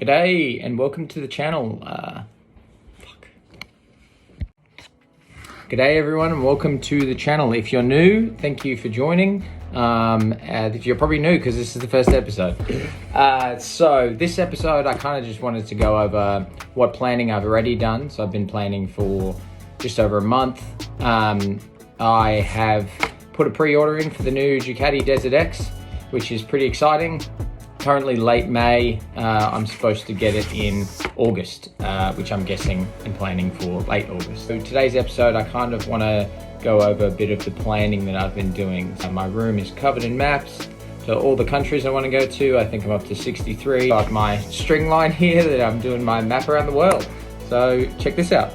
G'day and welcome to the channel. G'day everyone and welcome to the channel. If you're new, thank you for joining. If you're probably new because this is the first episode. So this episode I kind of just wanted to go over what planning I've already done. So I've been planning for just over a month. I have put a pre-order in for the new Ducati Desert X, which is pretty exciting. Currently late May, I'm supposed to get it in August, which I'm guessing and planning for late August. So today's episode, I kind of want to go over a bit of the planning that I've been doing. So my room is covered in maps to all the countries I want to go to. I think I'm up to 63. I have my string line here that I'm doing my map around the world. So check this out.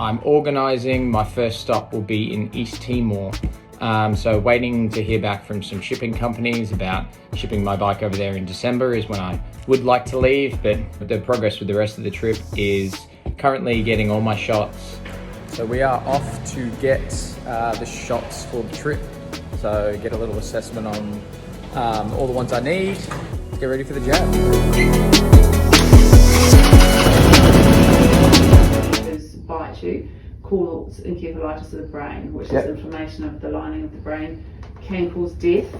I'm organising, my first stop will be in East Timor. So waiting to hear back from some shipping companies about shipping my bike over there in December is when I would like to leave, but the progress with the rest of the trip is currently getting all my shots. So we are off to get the shots for the trip. So get a little assessment on all the ones I need. Let's get ready for the jab. Bite you, cause encephalitis of the brain, which is inflammation of the lining of the brain, can cause death.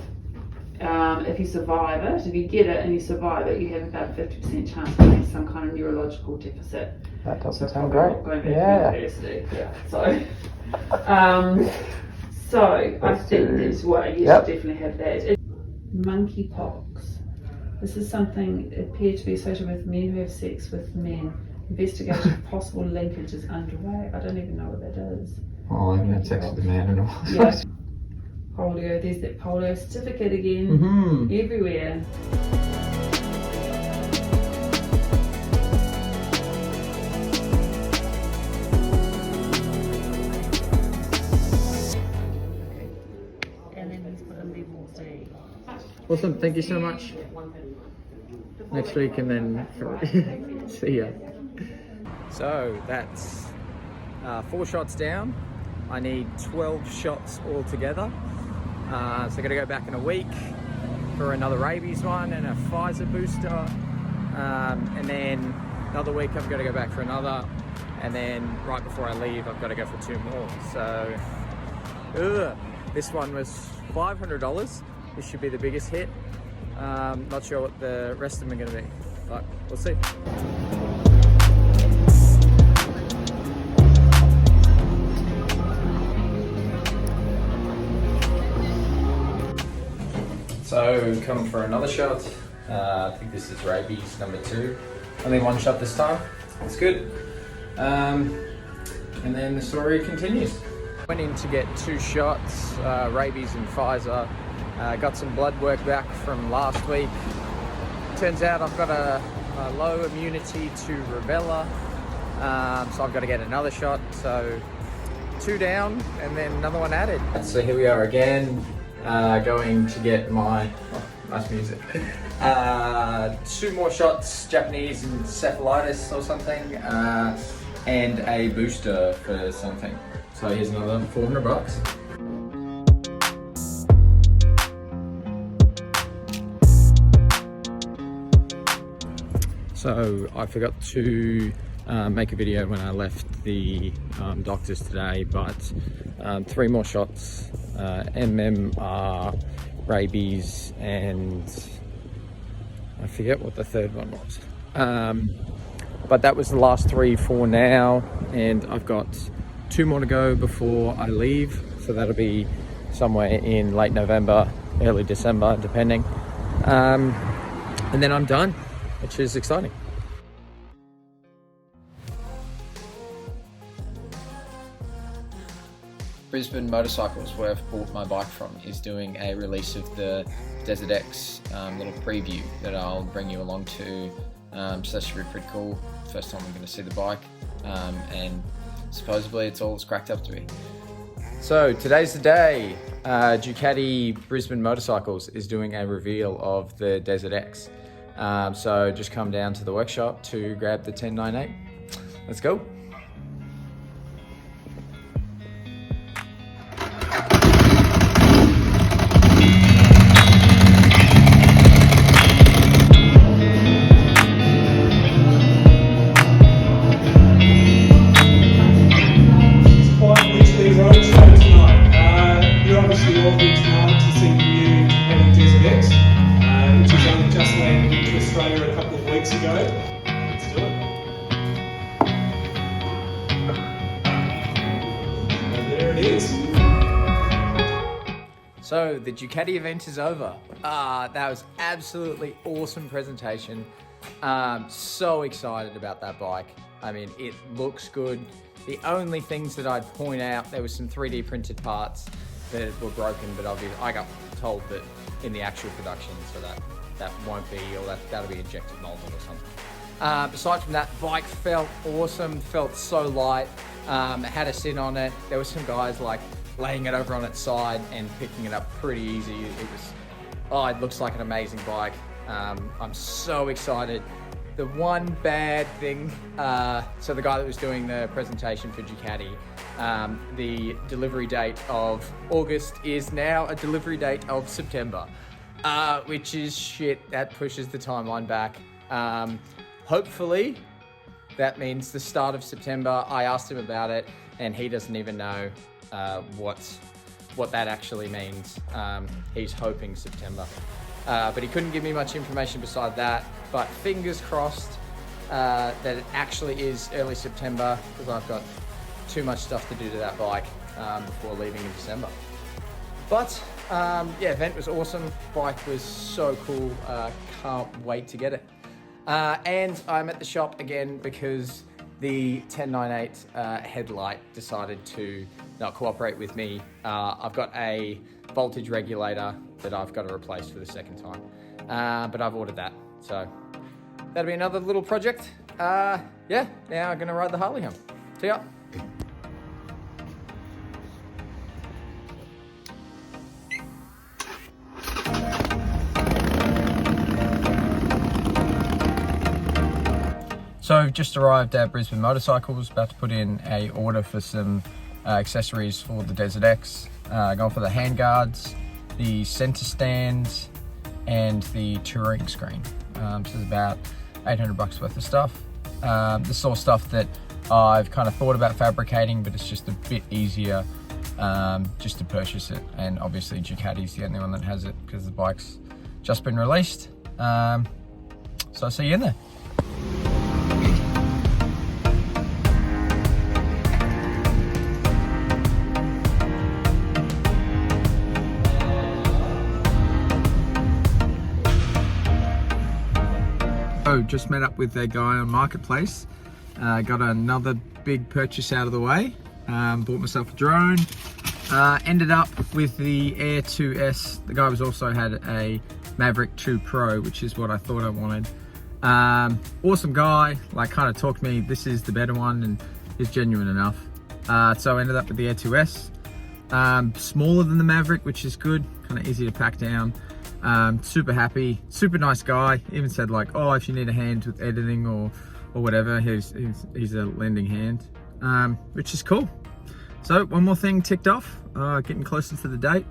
If you survive it, if you get it and you survive it, you have about a 50% chance of having some kind of neurological deficit. That doesn't sound great. Going back to university. So I think that's why you should definitely have that. Monkeypox. This is something appeared to be associated with men who have sex with men. Investigation of possible linkage is underway. I don't even know what that is. Oh, I haven't had sex with a man at all. Yeah. Polio, there's that polio certificate again. Everywhere. And then he's put a level D. Awesome, thank you so much. Next week and then see ya. So that's 4 shots down. I need 12 shots altogether. So I'm gonna go back in a week for another rabies one and a Pfizer booster. And then another week I've got to go back for another. And then right before I leave, I've got to go for 2 more. So this one was $500. This should be the biggest hit. Not sure what the rest of them are going to be, but we'll see. So coming for another shot. I think this is rabies number 2. Only 1 shot this time. It's good. And then the story continues. Went in to get 2 shots, rabies and Pfizer. Got some blood work back from last week. Turns out I've got a low immunity to rubella, so I've got to get another shot. So 2 down and then another one added. So here we are again, going to get my, nice music, 2 more shots, Japanese encephalitis or something, and a booster for something. So here's another $400. So I forgot to make a video when I left the doctors today, but 3 more shots, MMR, rabies, and I forget what the 3rd one was. But that was the last 3 for now, and I've got 2 more to go before I leave. So that'll be somewhere in late November, early December, depending. And then I'm done, which is exciting. Brisbane Motorcycles, where I've bought my bike from, is doing a release of the Desert X little preview that I'll bring you along to. So that should be pretty cool. First time I'm going to see the bike, and supposedly it's all it's cracked up to be. So today's the day. Ducati Brisbane Motorcycles is doing a reveal of the Desert X. So just come down to the workshop to grab the 1098. Let's go. So the Ducati event is over. That was absolutely awesome presentation. So excited about that bike. I mean, it looks good. The only things that I'd point out, there was some 3D printed parts that were broken, but obviously I got told that in the actual production, so that won't be, or that'll be injected molded or something. Aside from that, bike felt awesome, felt so light. Had a sit on it. There were some guys like laying it over on its side and picking it up pretty easy. It looks like an amazing bike. I'm so excited. The one bad thing, so the guy that was doing the presentation for Ducati, the delivery date of August is now a delivery date of September, which is shit. That pushes the timeline back. Hopefully that means the start of September. I asked him about it and he doesn't even know what that actually means. He's hoping September, but he couldn't give me much information beside that. But fingers crossed that it actually is early September, because I've got too much stuff to do to that bike before leaving in December. But yeah, event was awesome. Bike was so cool. Can't wait to get it. And I'm at the shop again because the 1098 headlight decided to not cooperate with me. I've got a voltage regulator that I've got to replace for the second time, but I've ordered that. So that'll be another little project. Yeah, now I'm gonna ride the Harley home. See ya. So I've just arrived at Brisbane Motorcycles, about to put in a order for some accessories for the Desert X. Going for the handguards, the center stands, and the touring screen. So there's about 800 bucks worth of stuff. This is all stuff that I've kind of thought about fabricating, but it's just a bit easier just to purchase it. And obviously Ducati's the only one that has it because the bike's just been released. So I'll see you in there. So just met up with a guy on Marketplace, got another big purchase out of the way, bought myself a drone, ended up with the Air 2S. The guy was also had a Maverick 2 Pro, which is what I thought I wanted. Awesome guy, like kind of talked me, this is the better one, and is genuine enough. So I ended up with the Air 2S, smaller than the Maverick, which is good, kind of easy to pack down. Super happy, super nice guy. Even said like, oh, if you need a hand with editing or whatever, he's a lending hand, which is cool. So one more thing ticked off, getting closer to the date.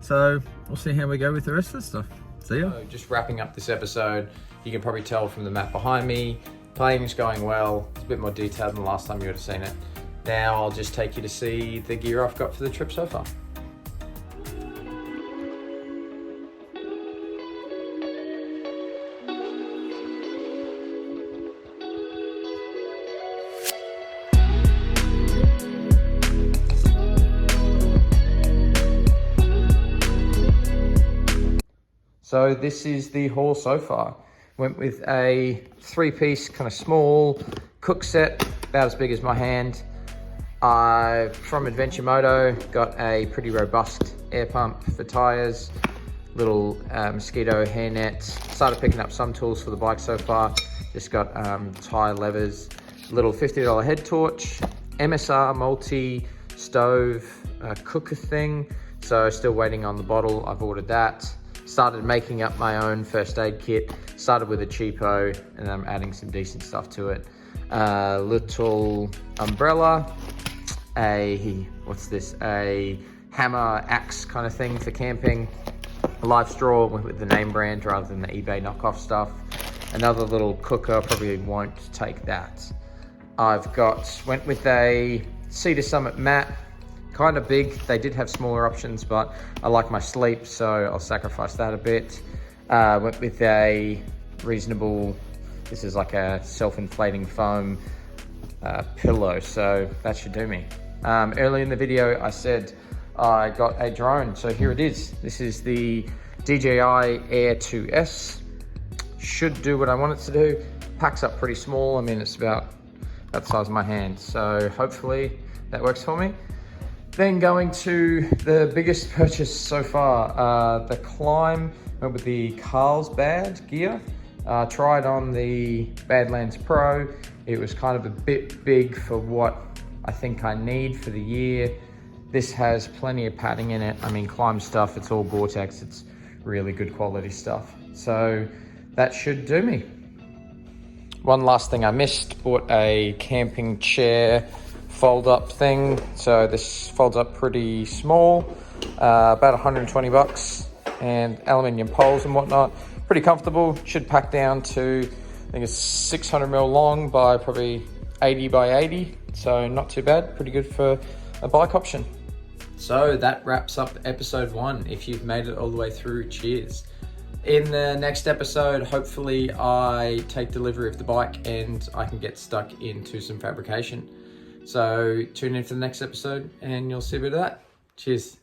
So we'll see how we go with the rest of the stuff. See ya. So just wrapping up this episode, you can probably tell from the map behind me, playing's going well. It's a bit more detailed than the last time you would have seen it. Now I'll just take you to see the gear I've got for the trip so far. So this is the haul so far. Went with a 3-piece, kind of small cook set, about as big as my hand. From Adventure Moto, got a pretty robust air pump for tires, little mosquito hairnet. Started picking up some tools for the bike so far. Just got tire levers, little $50 head torch, MSR multi stove cooker thing. So still waiting on the bottle. I've ordered that. Started making up my own first aid kit. Started with a cheapo, and I'm adding some decent stuff to it. Little umbrella, a hammer axe kind of thing for camping. A live straw with the name brand rather than the eBay knockoff stuff. Another little cooker, probably won't take that. Went with a Cedar Summit mat, kind of big. They did have smaller options, but I like my sleep, so I'll sacrifice that a bit. Went with a reasonable, this is like a self-inflating foam pillow, so that should do me. Early in the video, I said I got a drone, so here it is. This is the DJI Air 2S. Should do what I want it to do. Packs up pretty small. I mean, it's about the size of my hand, so hopefully that works for me. Then going to the biggest purchase so far, the climb. Went with the Carlsbad gear. Tried on the Badlands Pro. It was kind of a bit big for what I think I need for the year. This has plenty of padding in it. I mean, climb stuff, it's all Gore-Tex. It's really good quality stuff. So that should do me. One last thing I missed, bought a camping chair fold-up thing. So this folds up pretty small, about 120 bucks, and aluminium poles and whatnot. Pretty comfortable, should pack down to, I think it's 600 mil long by probably 80 by 80. So not too bad, pretty good for a bike option. So that wraps up episode 1. If you've made it all the way through, cheers. In the next episode, hopefully I take delivery of the bike and I can get stuck into some fabrication. So tune in for the next episode and you'll see a bit of that. Cheers.